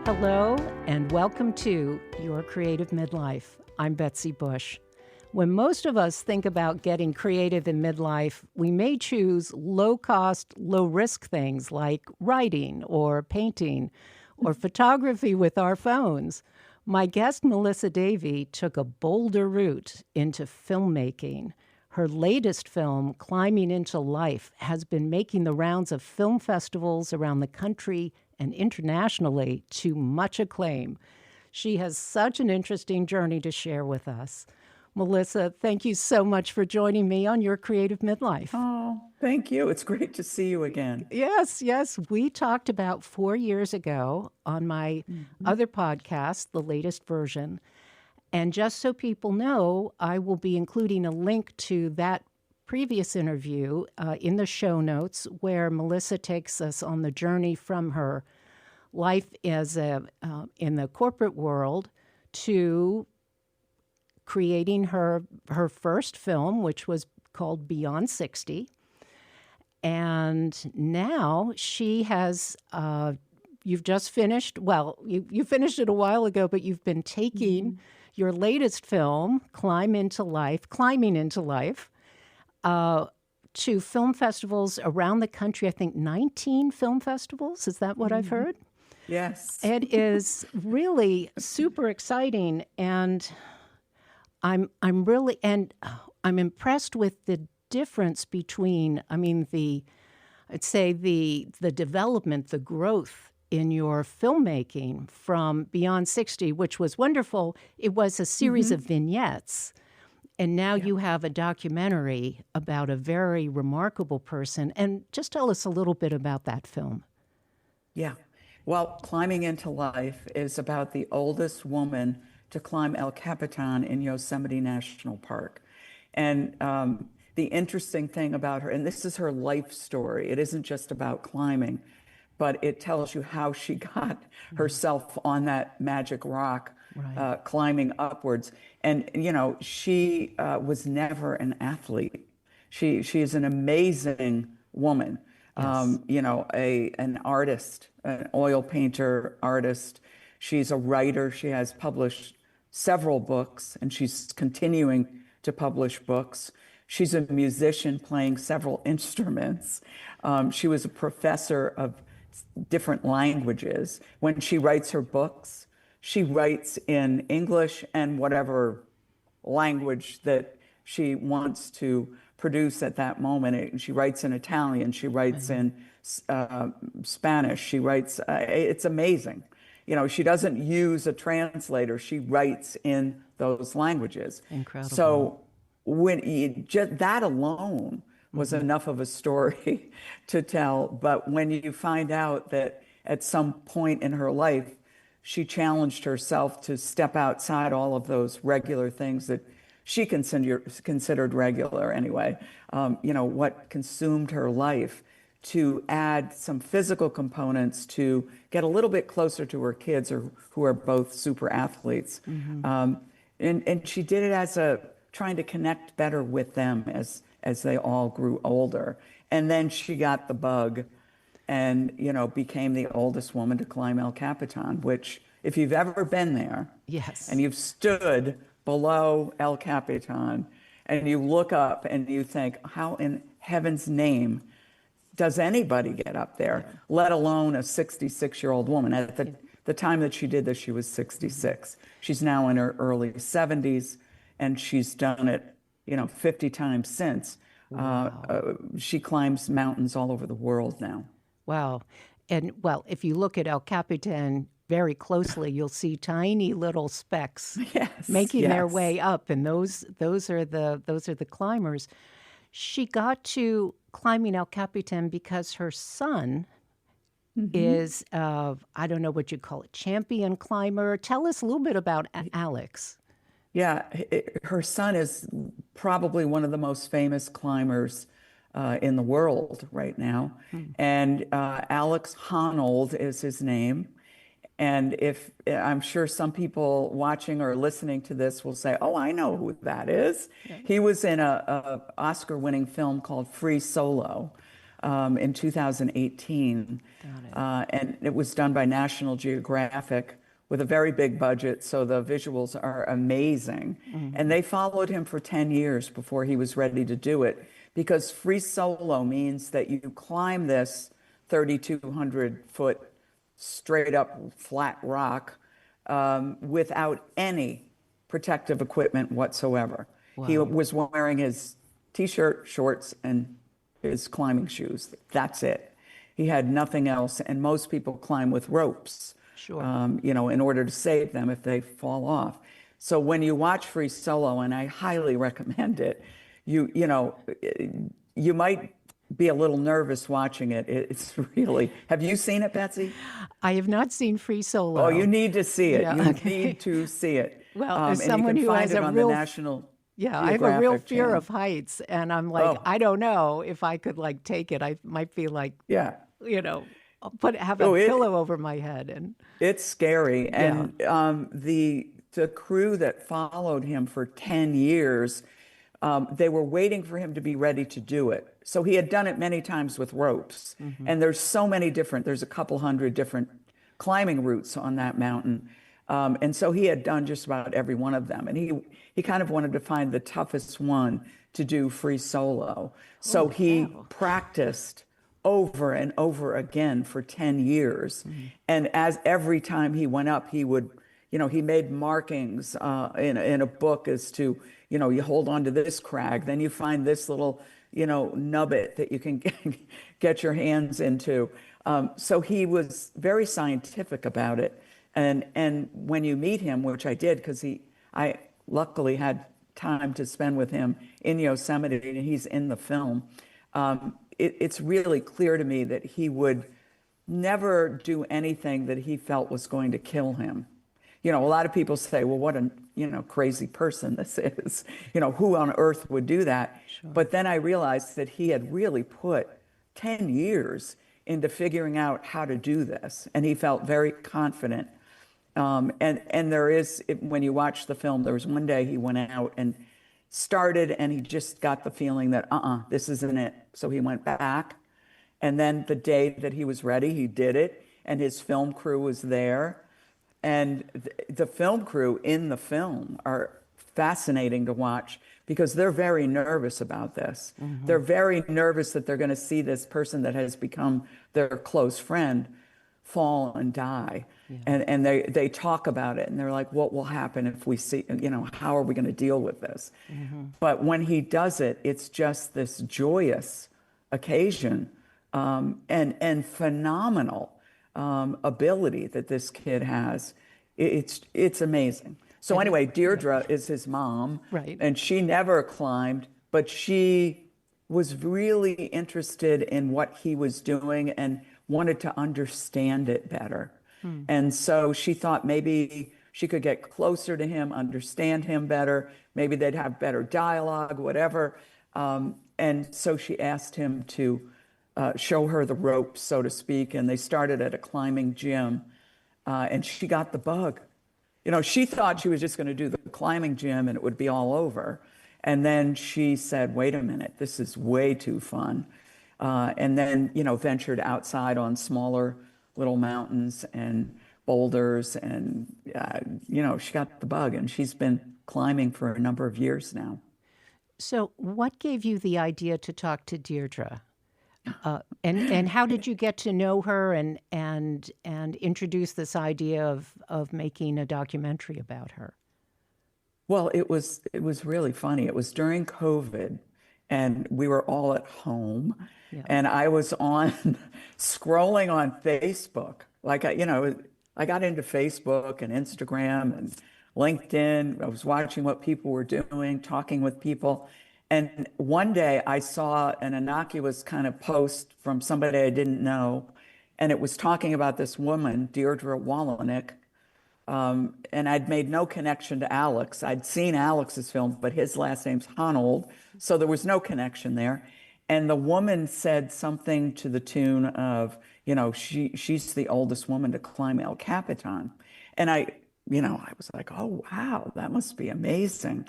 Hello, and welcome to Your Creative Midlife. I'm Betsy Bush. When most of us think about getting creative in midlife, we may choose low-cost, low-risk things like writing or painting or photography with our phones. My guest, Melissa Davey, took a bolder route into filmmaking. Her latest film, Climbing into Life, has been making the rounds of film festivals around the country and internationally to much acclaim. She has such an interesting journey to share with us. Melissa, thank you so much for joining me on Your Creative Midlife. Oh, thank you. It's great to see you again. Yes. We talked about 4 years ago on my other podcast, the latest version. And just so people know, I will be including a link to that previous interview in the show notes, where Melissa takes us on the journey from her life as in the corporate world to creating her first film, which was called Beyond 60. And now she has, you've just finished, well, you finished it a while ago, but you've been taking your latest film, Climbing into Life, to film festivals around the country. I think 19 film festivals. Is that what I've heard? Yes. It is really super exciting, and I'm impressed with the difference between, I'd say the development, the growth in your filmmaking from Beyond 60, which was wonderful. It was a series of vignettes. And now you have a documentary about a very remarkable person. And just tell us a little bit about that film. Yeah. Well, Climbing into Life is about the oldest woman to climb El Capitan in Yosemite National Park. And the interesting thing about her, and this is her life story, it isn't just about climbing, but it tells you how she got herself on that magic rock, climbing upwards. And, you know, she was never an athlete. She is an amazing woman, you know, an artist, an oil painter artist. She's a writer. She has published several books, and she's continuing to publish books. She's a musician playing several instruments. She was a professor of different languages. When she writes her books, she writes in English and whatever language that she wants to produce at that moment. She writes in Italian, she writes in Spanish, she writes, it's amazing. You know, she doesn't use a translator, she writes in those languages. Incredible. So that alone was enough of a story to tell. But when you find out that at some point in her life, she challenged herself to step outside all of those regular things that she considered regular anyway, you know, what consumed her life, to add some physical components to get a little bit closer to her kids, who are both super athletes. And she did it as trying to connect better with them as they all grew older. And then she got the bug and, you know, became the oldest woman to climb El Capitan, which, if you've ever been there, yes, and you've stood below El Capitan and you look up and you think, how in heaven's name does anybody get up there, let alone a 66-year-old woman? At the time that she did this, she was 66. She's now in her early 70s, and she's done it, you know, 50 times since. Wow. She climbs mountains all over the world now. Wow. And, well, if you look at El Capitan very closely, you'll see tiny little specks making their way up, and those are the climbers. She got to climbing El Capitan because her son is, I don't know what you call it, champion climber. Tell us a little bit about Alex. Yeah, her son is probably one of the most famous climbers in the world right now. And Alex Honnold is his name. And I'm sure some people watching or listening to this will say, oh, I know who that is. Yeah. He was in a Oscar-winning film called Free Solo. in 2018. And it was done by National Geographic with a very big budget, so the visuals are amazing. And they followed him for 10 years before he was ready to do it, because free solo means that you climb this 3,200-foot straight up flat rock without any protective equipment whatsoever. Wow. He was wearing his t-shirt, shorts, and his climbing shoes. That's it. He had nothing else, and most people climb with ropes, you know, in order to save them if they fall off. So when you watch Free Solo, and I highly recommend it, you know, you might be a little nervous watching it. It's really, have you seen it, Betsy? I have not seen Free Solo. Oh, you need to see it. Yeah, you okay. need to see it. Well, as and someone you can who find has it a on real the National Yeah, I have a real Geographic fear channel. of heights, and I'm like, I don't know if I could like take it. I might be like, Yeah. you know, have a pillow over my head, and It's scary. And the crew that followed him for 10 years, they were waiting for him to be ready to do it. So he had done it many times with ropes. And there's so many different, there's a couple hundred different climbing routes on that mountain. And so he had done just about every one of them. And he kind of wanted to find the toughest one to do free solo. So he practiced over and over again for 10 years. And as every time he went up, he would, you know, he made markings in a book as to, you know, you hold on to this crag, then you find this little, you know, nubbit that you can get your hands into. So he was very scientific about it. And when you meet him, which I did, because I luckily had time to spend with him in Yosemite, and he's in the film, it's really clear to me that he would never do anything that he felt was going to kill him. You know, a lot of people say, well, what a, you know, crazy person this is. You know, who on earth would do that? Sure. But then I realized that he had really put 10 years into figuring out how to do this. And he felt very confident. And there is, when you watch the film, there was one day he went out and started, and he just got the feeling that, this isn't it. So he went back. And then the day that he was ready, he did it. And his film crew was there. And the film crew in the film are fascinating to watch, because they're very nervous about this. They're very nervous that they're going to see this person that has become their close friend fall and die. And they talk about it, and they're like, what will happen if we see, you know, how are we going to deal with this? But when he does it, it's just this joyous occasion, and phenomenal ability that this kid has. It's amazing. So anyway, Dierdre is his mom, Right. and she never climbed, but she was really interested in what he was doing and wanted to understand it better. And so she thought maybe she could get closer to him, understand him better, maybe they'd have better dialogue, whatever. And so she asked him to show her the ropes, so to speak, and they started at a climbing gym, and she got the bug. You know, she thought she was just going to do the climbing gym and it would be all over. And then she said, wait a minute, this is way too fun. And then, you know, ventured outside on smaller little mountains and boulders, and, you know, she got the bug, and she's been climbing for a number of years now. So what gave you the idea to talk to Dierdre? And how did you get to know her and introduce this idea of making a documentary about her? Well, it was really funny. It was during COVID, and we were all at home, and I was scrolling on Facebook. Like, I got into Facebook and Instagram and LinkedIn. I was watching what people were doing, talking with people. And one day I saw an innocuous kind of post from somebody I didn't know, and it was talking about this woman, Dierdre Wolownick, and I'd made no connection to Alex. I'd seen Alex's film, but his last name's Honnold, so there was no connection there. And the woman said something to the tune of, you know, she's the oldest woman to climb El Capitan. And I was like, oh, wow, that must be amazing.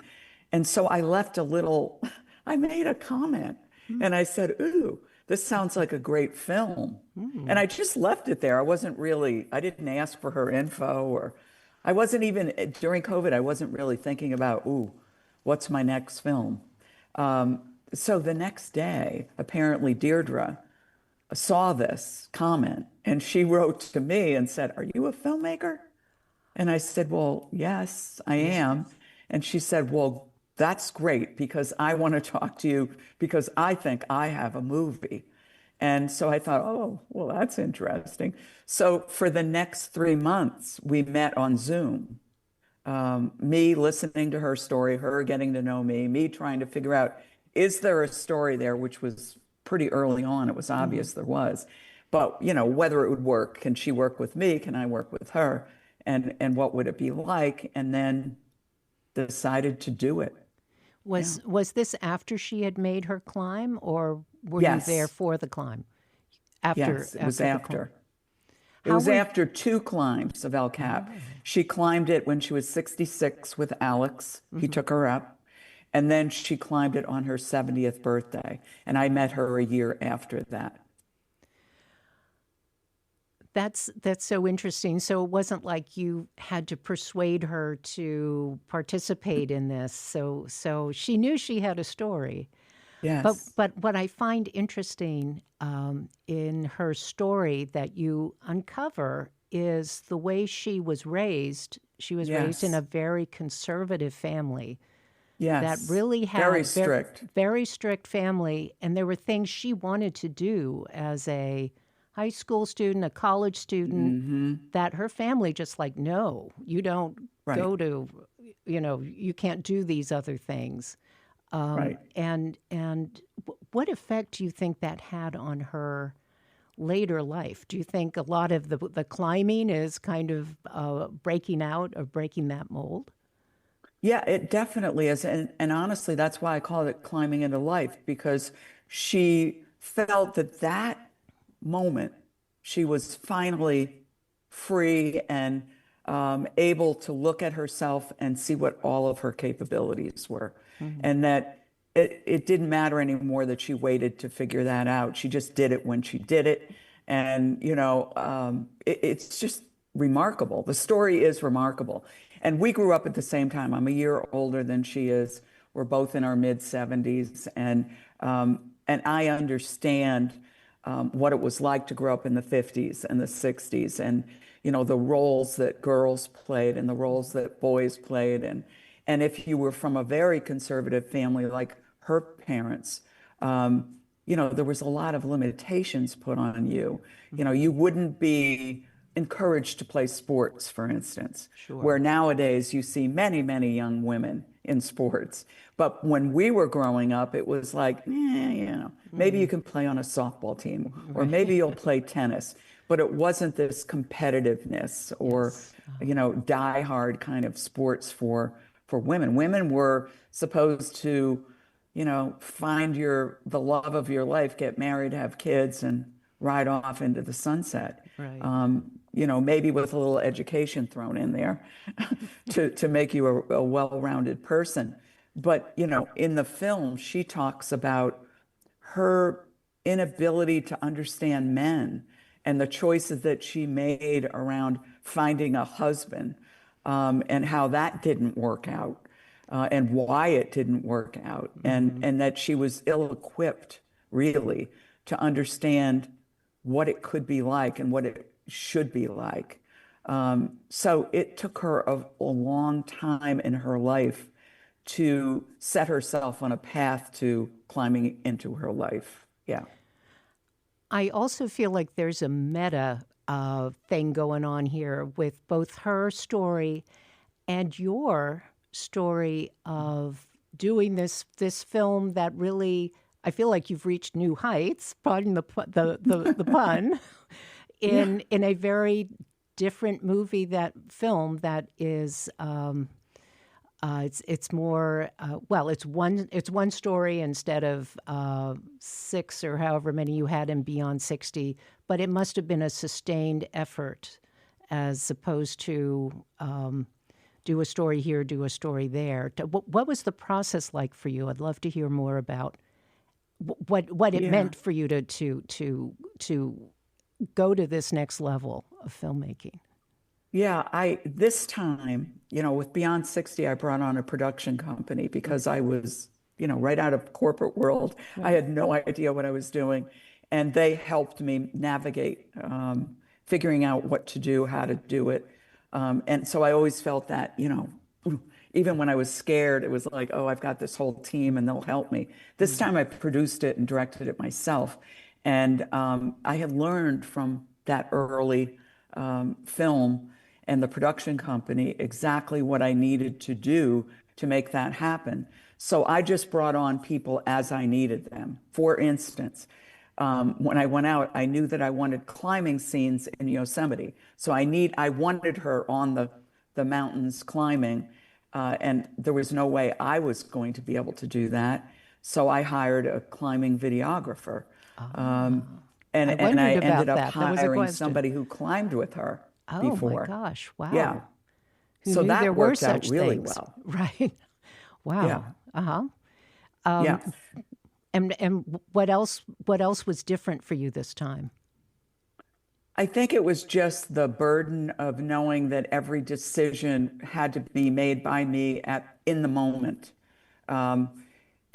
And so I left I made a comment, and I said, ooh, this sounds like a great film. And I just left it there. I didn't ask for her info, or I wasn't even, during COVID, I wasn't really thinking about, ooh, what's my next film? So the next day, apparently Dierdre saw this comment and she wrote to me and said, "Are you a filmmaker?" And I said, "Well, yes, I am." And she said, "Well, that's great because I want to talk to you because I think I have a movie." And so I thought, oh, well, that's interesting. So for the next 3 months, we met on Zoom. Me listening to her story, her getting to know me trying to figure out, is there a story there, which was pretty early on. It was obvious there was. But, whether it would work. Can she work with me? Can I work with her? And what would it be like? And then decided to do it. Was this after she had made her climb, or were you Yes. there for the climb? Yes, it was the climb. after. It was after 2 climbs of El Cap. She climbed it when she was 66 with Alex. He took her up. And then she climbed it on her 70th birthday. And I met her a year after that. That's so interesting. So it wasn't like you had to persuade her to participate in this. So she knew she had a story. Yes. But what I find interesting in her story that you uncover is the way she was raised. She was raised in a very conservative family. Yes. That really had very strict. Very strict family. And there were things she wanted to do as a high school student, a college student, that her family just like, no, you don't go to, you can't do these other things. Right. And what effect do you think that had on her later life? Do you think a lot of the climbing is kind of breaking out or breaking that mold? Yeah, it definitely is. And honestly, that's why I call it climbing into life, because she felt that moment she was finally free and able to look at herself and see what all of her capabilities were. And that it didn't matter anymore that she waited to figure that out. She just did it when she did it. And, it's just remarkable. The story is remarkable. And we grew up at the same time. I'm a year older than she is. We're both in our mid-70s. And I understand what it was like to grow up in the 50s and the 60s, and the roles that girls played and the roles that boys played, and if you were from a very conservative family like her parents, there was a lot of limitations put on you. You wouldn't be encouraged to play sports, for instance, where nowadays you see many, many young women in sports. But when we were growing up, it was like, maybe you can play on a softball team, or maybe you'll play tennis. But it wasn't this competitiveness or, die-hard kind of sports for women. Women were supposed to, find the love of your life, get married, have kids, and ride off into the sunset. Right. Maybe with a little education thrown in there to make you a well-rounded person. But, in the film, she talks about her inability to understand men and the choices that she made around finding a husband, and how that didn't work out, and why it didn't work out, and that she was ill-equipped, really, to understand what it could be like and what it should be like. So it took her a long time in her life to set herself on a path to climbing into her life. Yeah. I also feel like there's a meta thing going on here with both her story and your story of doing this film that really, I feel like you've reached new heights, pardon the pun, in a very different film that is it's more it's one story instead of 6 or however many you had in Beyond 60, but it must have been a sustained effort as opposed to do a story here, do a story there. What was the process like for you? I'd love to hear more about what it Yeah. meant for you to go to this next level of filmmaking. Yeah, this time, with Beyond 60, I brought on a production company because I was, right out of corporate world. I Right. had no idea what I was doing. And they helped me navigate, figuring out what to do, how to do it. And so I always felt that, even when I was scared, it was like, oh, I've got this whole team and they'll help me. This time I produced it and directed it myself. And I had learned from that early film and the production company exactly what I needed to do to make that happen. So I just brought on people as I needed them. For instance, when I went out, I knew that I wanted climbing scenes in Yosemite. So I wanted her on the mountains climbing, and there was no way I was going to be able to do that. So I hired a climbing videographer. Um, I and I wondered ended about up that. That was a hiring question. somebody who climbed with her Oh my before. gosh! Yeah. Wow. Who So knew there that were worked out such really things? well. Right. Yeah. Wow. Uh-huh. Yeah. And what else? What else was different for you this time? I think it was just the burden of knowing that every decision had to be made by me in the moment. Um,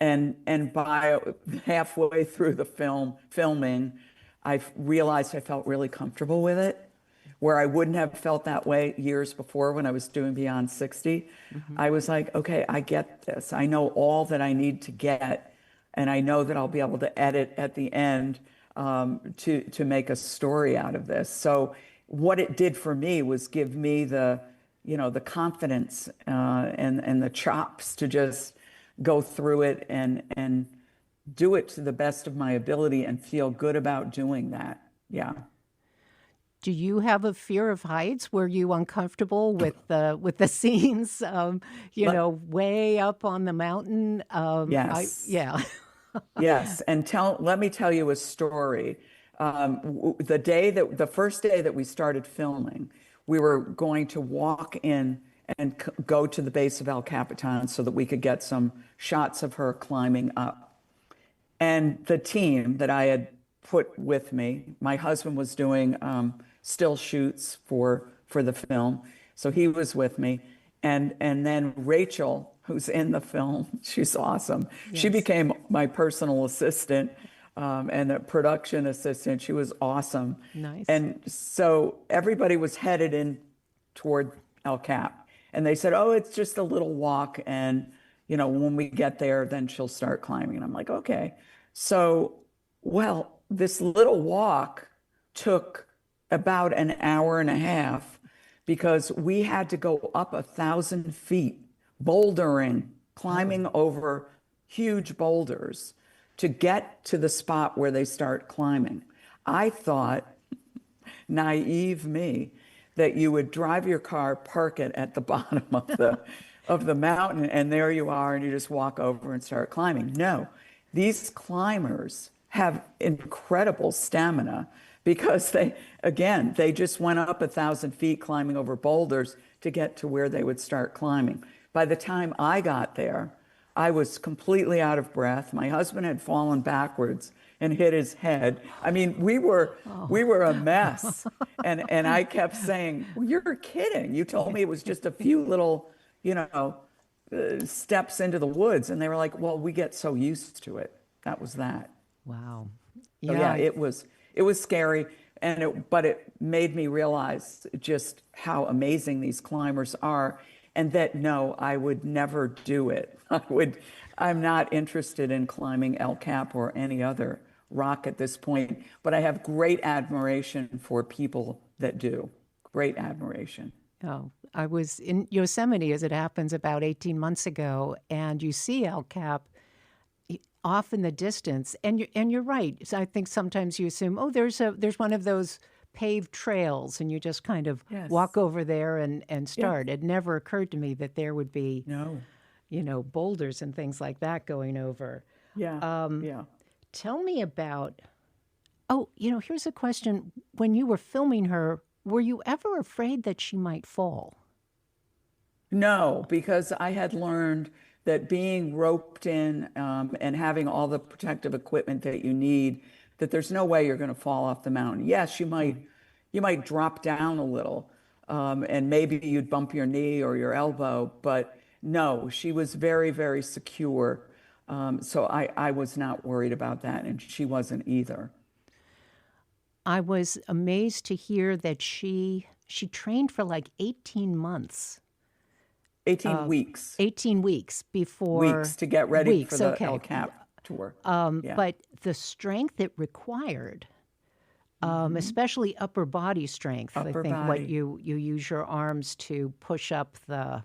and by halfway through the filming, I realized I felt really comfortable with it, where I wouldn't have felt that way years before when I was doing Beyond 60. Hmm. I was like, okay, I get this. I know all that I need to get, and I know that I'll be able to edit at the end to make a story out of this. So what it did for me was give me the confidence and the chops to just go through it and do it to the best of my ability and feel good about doing that. Yeah. Do you have a fear of heights? Were you uncomfortable with the scenes? Let, Way up on the mountain. yes. Yeah. Yes. And let me tell you a story. The first day that we started filming, we were going to walk in and go to the base of El Capitan so that we could get some shots of her climbing up. And the team that I had put with me, my husband was doing still shoots for the film, so he was with me. And then Rachel, who's in the film, she's awesome. She Yes. became my personal assistant and a production assistant. She was awesome. Nice. And so everybody was headed in toward El Cap, and they said, "Oh, it's just a little walk, and when we get there, then she'll start climbing." And I'm like, "Okay." So, well, this little walk took about an hour and a half because we had to go up 1,000 feet, bouldering, Oh. climbing over huge boulders to get to the spot where they start climbing. I thought, naive me, that you would drive your car, park it at the bottom of the mountain, and there you are, and you just walk over and start climbing. No, these climbers have incredible stamina because they just went up 1,000 feet climbing over boulders to get to where they would start climbing. By the time I got there, I was completely out of breath. My husband had fallen backwards and hit his head. I mean, we were a mess. And I kept saying, well, you're kidding. You told me it was just a few little, steps into the woods. And they were like, well, we get so used to it. That was that. Wow. So Yeah. yeah, it was scary, but it made me realize just how amazing these climbers are, and that no, I would never do it. I'm not interested in climbing El Cap or any other rock at this point, but I have great admiration for people that do. Great admiration. Oh, I was in Yosemite, as it happens, about 18 months ago, and you see El Cap off in the distance, and you're right. So I think sometimes you assume, oh, there's one of those paved trails, and you just kind of walk Yes. over there and Yes. start. It never occurred to me that there would be, No. boulders and things like that going over. Yeah. Yeah. Tell me about. Oh, here's a question. When you were filming her, were you ever afraid that she might fall? No, because I had learned that being roped in and having all the protective equipment that you need, that there's no way you're going to fall off the mountain. Yes, you might drop down a little, and maybe you'd bump your knee or your elbow, but no, she was very, very secure. So I was not worried about that, and she wasn't either. I was amazed to hear that she trained for like 18 months. 18 weeks. 18 weeks before. Weeks to get ready for the okay. El Cap tour. Yeah. But the strength it required, especially upper body strength, I think what body. you use your arms to push up the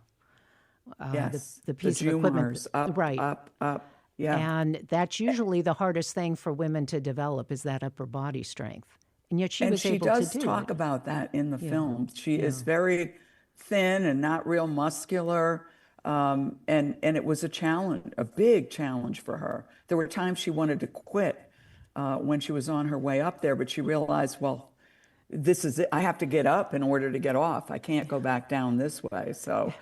Yes, the piece the of equipment. Zoomers, up, Right. up. Yeah. And that's usually the hardest thing for women to develop is that upper body strength. And yet she was able to do it. And she does talk about that in the film. She Yeah. is very thin and not real muscular. And it was a challenge, a big challenge for her. There were times she wanted to quit when she was on her way up there, but she realized, well, this is it. I have to get up in order to get off. I can't go back down this way. So,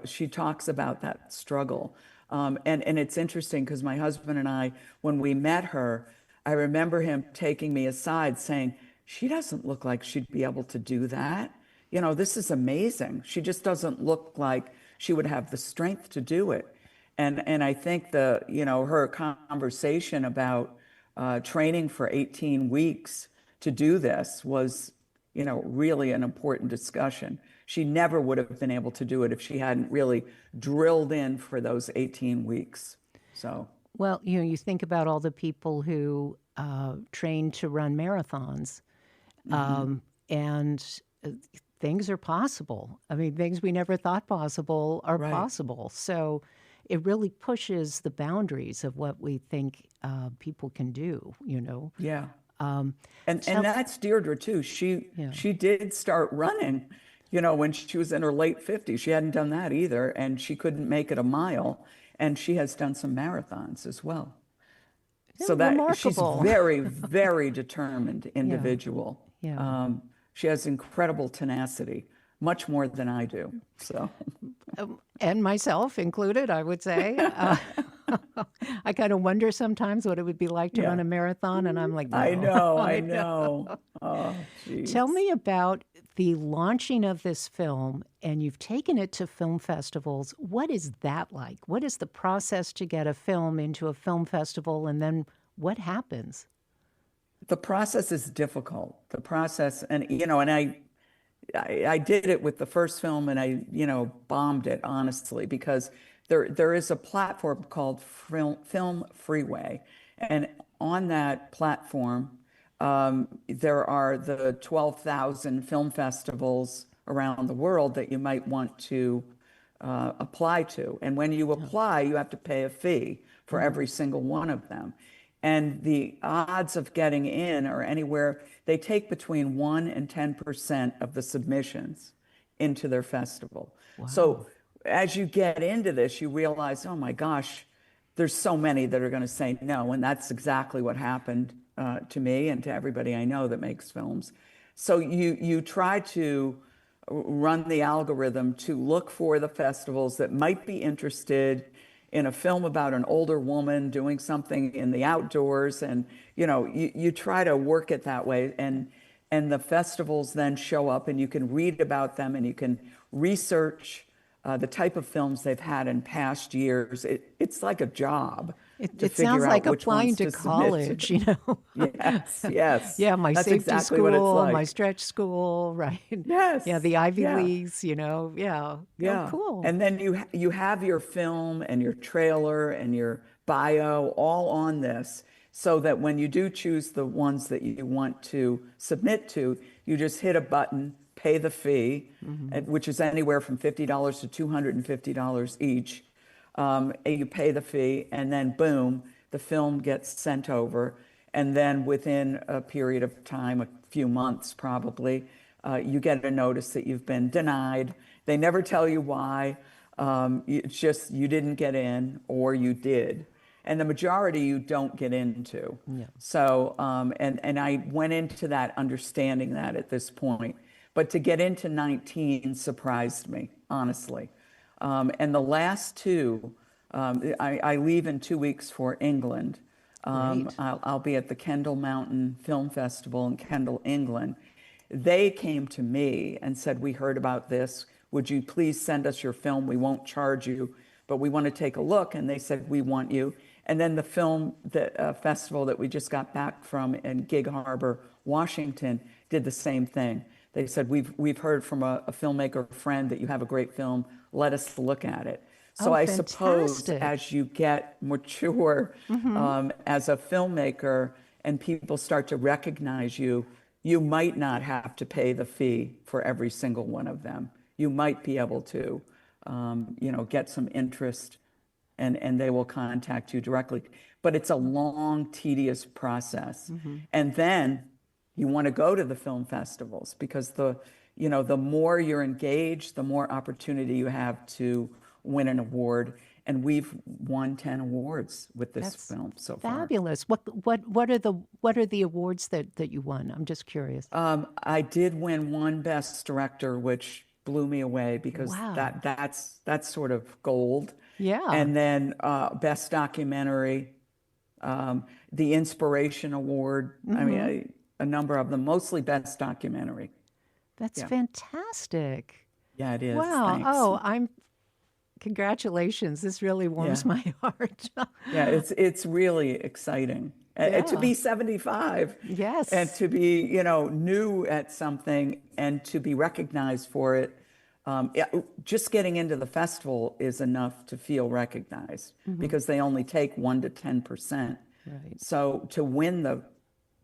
she talks about that struggle. And it's interesting because my husband and I, when we met her, I remember him taking me aside saying, she doesn't look like she'd be able to do that. This is amazing. She just doesn't look like she would have the strength to do it. And I think her conversation about training for 18 weeks to do this was, really an important discussion. She never would have been able to do it if she hadn't really drilled in for those 18 weeks. So. Well, you think about all the people who train to run marathons, and things are possible. I mean, things we never thought possible are possible. So it really pushes the boundaries of what we think people can do, Yeah. And that's Dierdre too. She did start running, when she was in her late 50s. She hadn't done that either, and she couldn't make it a mile. And she has done some marathons as well. So that remarkable. She's very, very determined individual. Yeah. She has incredible tenacity, much more than I do. So, and myself included, I would say. I kind of wonder sometimes what it would be like to run a marathon, and I'm like, no. I know. Oh, geez. Tell me about the launching of this film, and you've taken it to film festivals. What is that like? What is the process to get a film into a film festival, and then what happens? The process is difficult. The process, and I did it with the first film, and I bombed it, honestly, because there is a platform called Film Freeway, and on that platform, there are the 12,000 film festivals around the world that you might want to apply to. And when you apply, you have to pay a fee for every single one of them. And the odds of getting in are anywhere, they take between 1 and 10% of the submissions into their festival. Wow. So as you get into this, you realize, oh my gosh, there's so many that are going to say no. And that's exactly what happened to me and to everybody I know that makes films. So you try to run the algorithm to look for the festivals that might be interested in a film about an older woman doing something in the outdoors, and you try to work it that way, and the festivals then show up, and you can read about them, and you can research the type of films they've had in past years. It's like a job. It sounds like applying to college, Yes, yes. Yeah, my That's safety exactly school, what it's like. my stretch school, right? Yes. Yeah, the Ivy Leagues, Yeah. Yeah. Oh, cool. And then you have your film and your trailer and your bio all on this, so that when you do choose the ones that you want to submit to, you just hit a button, pay the fee, which is anywhere from $50 to $250 each. You pay the fee, and then boom, the film gets sent over. And then within a period of time, a few months probably, you get a notice that you've been denied. They never tell you why. It's just you didn't get in, or you did. And the majority you don't get into. Yeah. So, and I went into that understanding that at this point. But to get into 19 surprised me, honestly. And the last two, I leave in 2 weeks for England. Great. I'll be at the Kendal Mountain Film Festival in Kendal, England. They came to me and said, we heard about this. Would you please send us your film? We won't charge you, but we want to take a look. And they said, we want you. And then the film festival that we just got back from in Gig Harbor, Washington, did the same thing. They said, we've heard from a filmmaker friend that you have a great film. Let us look at it. So I suppose as you get mature as a filmmaker and people start to recognize you, you might not have to pay the fee for every single one of them. You might be able to, get some interest and they will contact you directly. But it's a long, tedious process. And then you want to go to the film festivals because the more you're engaged, the more opportunity you have to win an award. And we've won 10 awards with this film so far. Fabulous. What are the awards that you won? I'm just curious. I did win one Best Director, which blew me away because that's sort of gold. Yeah. And then Best Documentary, the Inspiration Award. I mean, a number of them, mostly Best Documentary. That's fantastic. Yeah, it is. Wow. Thanks. Congratulations. This really warms my heart. Yeah, it's really exciting. To be 75. Yes. And to be, new at something and to be recognized for it. Just getting into the festival is enough to feel recognized because they only take 1 to 10%. Right. So to win the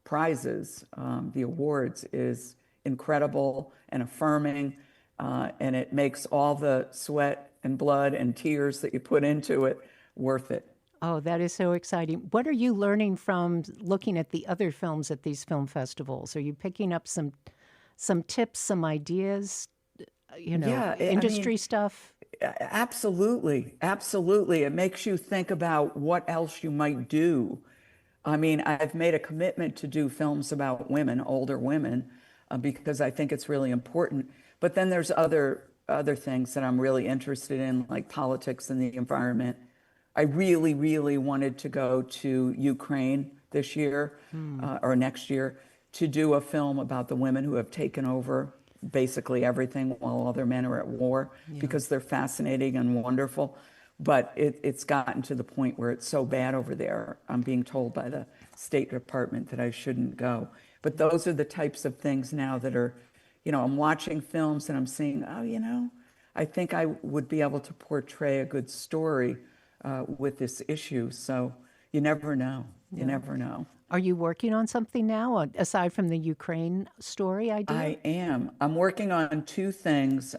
prizes, the awards, is incredible and affirming, and it makes all the sweat and blood and tears that you put into it worth it. Oh, that is so exciting. What are you learning from looking at the other films at these film festivals? Are you picking up some tips, some ideas, industry stuff? Absolutely. Absolutely. It makes you think about what else you might do. I mean, I've made a commitment to do films about women, older women, because I think it's really important. But then there's other things that I'm really interested in, like politics and the environment. I really, really wanted to go to Ukraine this year or next year to do a film about the women who have taken over basically everything while all their men are at war because they're fascinating and wonderful. But it's gotten to the point where it's so bad over there. I'm being told by the State Department that I shouldn't go. But those are the types of things now that are, I'm watching films and I'm seeing, I think I would be able to portray a good story with this issue. So you never know. You never know. Are you working on something now, aside from the Ukraine story idea? I am. I'm working on two things,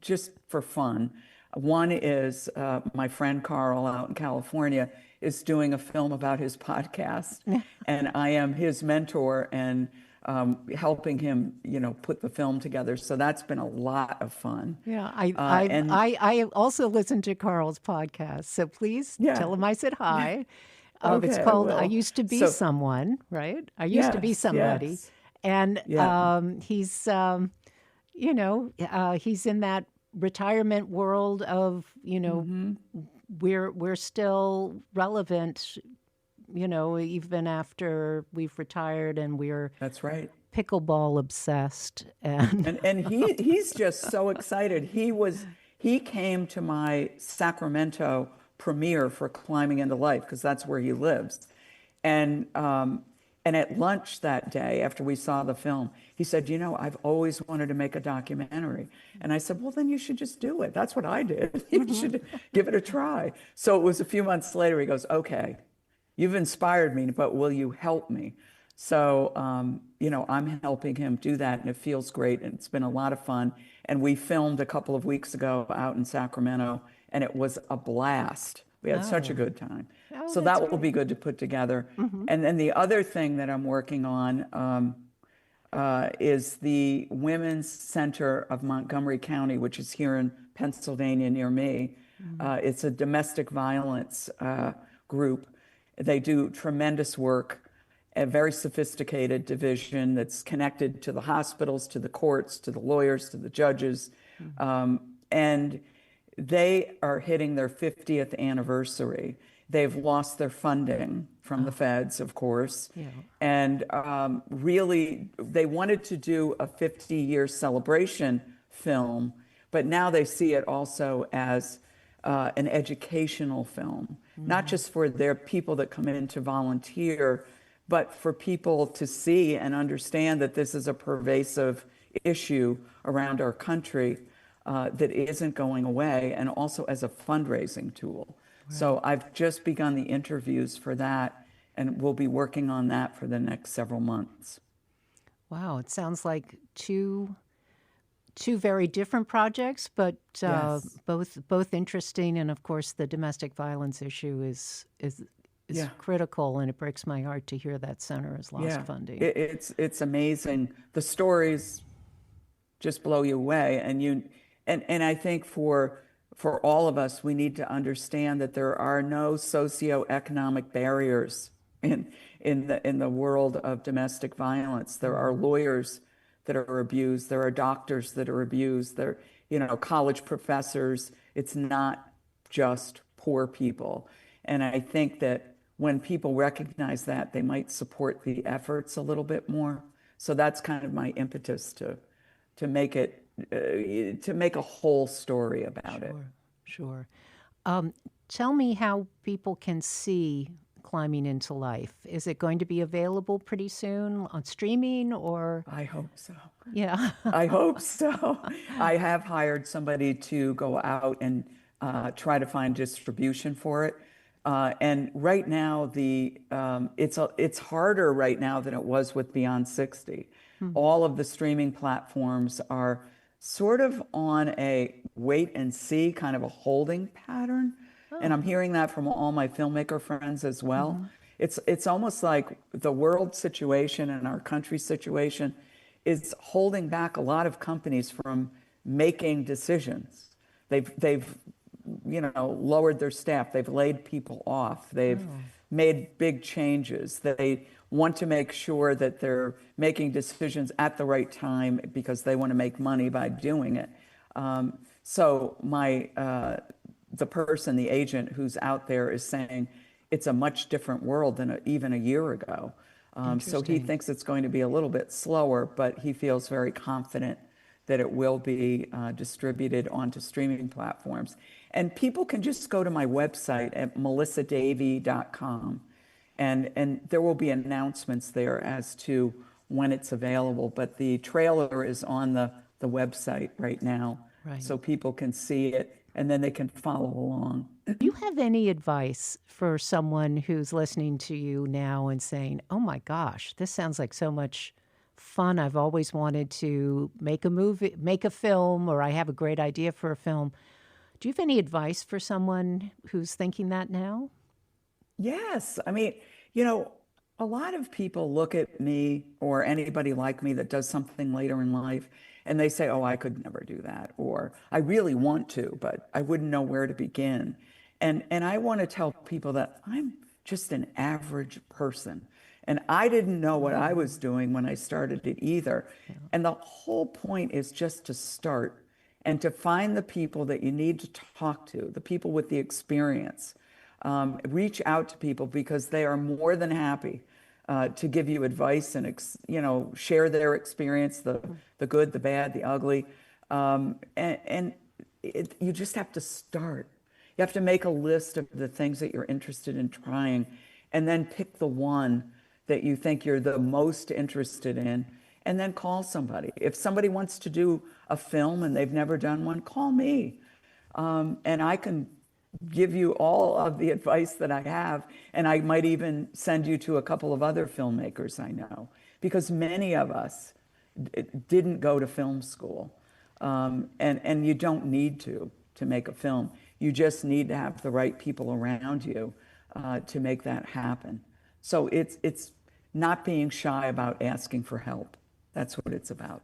just for fun. One is my friend Carl out in California is doing a film about his podcast, and I am his mentor and helping him, put the film together. So that's been a lot of fun. Yeah, I also listen to Carl's podcast, so please tell him I said hi. Okay, it's called "I Used to Be Someone," right? I used to be somebody, and he's, he's in that retirement world of, we're still relevant, even after we've retired, and we're that's right, pickleball obsessed, and he's just so excited. He came to my Sacramento premiere for Climbing into Life because that's where he lives, and at lunch that day after we saw the film, he said, I've always wanted to make a documentary. And I said, well, then you should just do it. That's what I did. You should give it a try. So it was a few months later, he goes, okay, you've inspired me, but will you help me? So, I'm helping him do that, and it feels great, and it's been a lot of fun. And we filmed a couple of weeks ago out in Sacramento, and it was a blast. We had such a good time. So that will be good to put together. And then the other thing that I'm working on is the Women's Center of Montgomery County, which is here in Pennsylvania near me. It's a domestic violence group. They do tremendous work, a very sophisticated division that's connected to the hospitals, to the courts, to the lawyers, to the judges. And they are hitting their 50th anniversary. They've lost their funding from the feds, of course. Yeah. And really, they wanted to do a 50-year celebration film, but now they see it also as an educational film, not just for their people that come in to volunteer, but for people to see and understand that this is a pervasive issue around our country that isn't going away, and also as a fundraising tool. Right. So I've just begun the interviews for that, and we'll be working on that for the next several months. Wow, it sounds like two very different projects, but Yes. both interesting. And of course, the domestic violence issue is Yeah. critical, and it breaks my heart to hear that center has lost Yeah, funding. it's amazing. The stories just blow you away, and I think for all of us, we need to understand that there are no socioeconomic barriers in the world of domestic violence. There are lawyers that are abused. There are doctors that are abused. There, college professors. It's not just poor people. And I think that when people recognize that, they might support the efforts a little bit more. So that's kind of my impetus to make it to make a whole story about it. Sure. Tell me how people can see Climbing into Life. Is it going to be available pretty soon on streaming, or? I hope so. Yeah. I hope so. I have hired somebody to go out and try to find distribution for it. And right now, it's harder right now than it was with Beyond 60. All of the streaming platforms are sort of on a wait and see, kind of a holding pattern. And I'm hearing that from all my filmmaker friends as well. It's almost like the world situation and our country situation is holding back a lot of companies from making decisions. They've lowered their staff. They've laid people off. They've made big changes. They want to make sure that they're making decisions at the right time because they want to make money by doing it. So the agent who's out there is saying it's a much different world than even a year ago. So he thinks it's going to be a little bit slower, but he feels very confident that it will be distributed onto streaming platforms. And people can just go to my website at melissadavey.com, and there will be announcements there as to when it's available. But the trailer is on the website right now, so people can see it, and then they can follow along. Do you have any advice for someone who's listening to you now and saying, oh my gosh, this sounds like so much fun. I've always wanted to make a film, or I have a great idea for a film. Do you have any advice for someone who's thinking that now? Yes. I mean, a lot of people look at me or anybody like me that does something later in life, and they say, oh, I could never do that, or I really want to, but I wouldn't know where to begin. And I want to tell people that I'm just an average person. And I didn't know what I was doing when I started it either. Yeah. And the whole point is just to start and to find the people that you need to talk to, the people with the experience. Reach out to people because they are more than happy to give you advice and share their experience, the good, the bad, the ugly. You just have to start. You have to make a list of the things that you're interested in trying, and then pick the one that you think you're the most interested in, and then call somebody. If somebody wants to do a film and they've never done one, call me. And I can give you all of the advice that I have, and I might even send you to a couple of other filmmakers I know, because many of us didn't go to film school. And you don't need to make a film. You just need to have the right people around you to make that happen. So it's not being shy about asking for help. That's what it's about.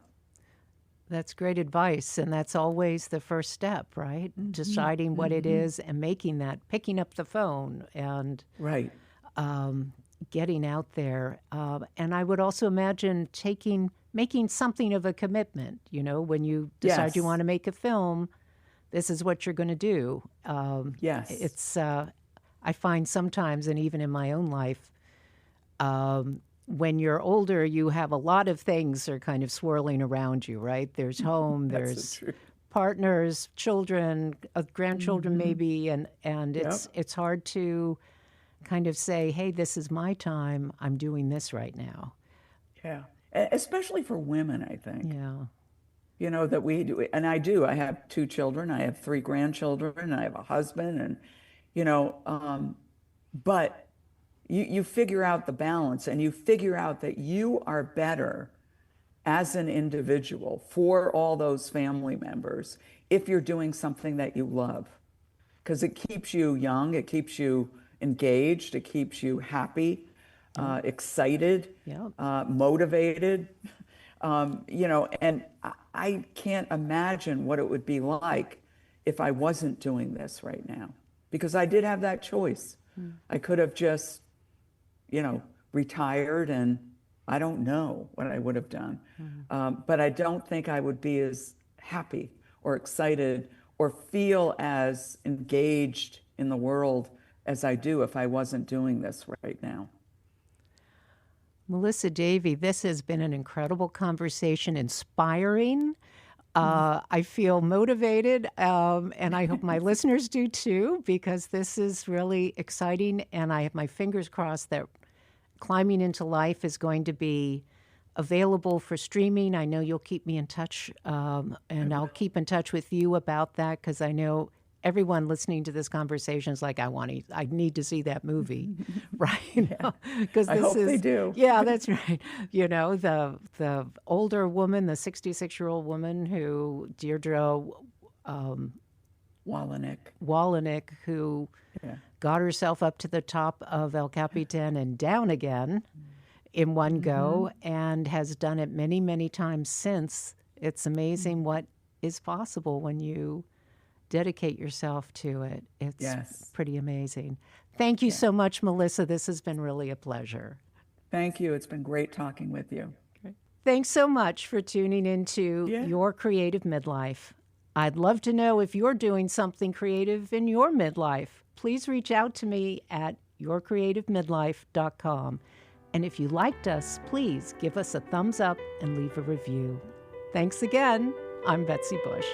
That's great advice, and that's always the first step, right? Deciding what it is and picking up the phone and getting out there. And I would also imagine making something of a commitment, when you decide you want to make a film, this is what you're going to do. Yes. It's, I find sometimes, and even in my own life, when you're older, you have a lot of things are kind of swirling around you, right? There's home, there's so true. partners, children, grandchildren maybe, and Yep. it's hard to kind of say, hey, this is my time. I'm doing this right now. Yeah. Especially for women, I think. Yeah. You know, that we do, and I do. I have 2 children, I have 3 grandchildren, I have a husband, and, you know, but you figure out the balance and you figure out that you are better as an individual for all those family members if you're doing something that you love. Because it keeps you young, it keeps you engaged, it keeps you happy, excited, motivated. You know, and I can't imagine what it would be like if I wasn't doing this right now, because I did have that choice. I could have just, you know, retired, and I don't know what I would have done. But I don't think I would be as happy or excited or feel as engaged in the world as I do if I wasn't doing this right now. Melissa Davey, this has been an incredible conversation, inspiring. I feel motivated, and I hope my listeners do too, because this is really exciting, and I have my fingers crossed that Climbing into Life is going to be available for streaming. I know you'll keep me in touch, and I'll keep in touch with you about that, because I know everyone listening to this conversation is like, I need to see that movie, right? Because I hope they do. Yeah, that's right. You know, the older woman, the 66-year-old woman who, Dierdre Wolownick, who got herself up to the top of El Capitan and down again in one go, and has done it many, many times since. It's amazing what is possible when you dedicate yourself to it. It's pretty amazing. Thank you so much, Melissa. This has been really a pleasure. Thank you. It's been great talking with you. Great. Thanks so much for tuning into Your Creative Midlife. I'd love to know if you're doing something creative in your midlife. Please reach out to me at yourcreativemidlife.com. And if you liked us, please give us a thumbs up and leave a review. Thanks again. I'm Betsy Bush.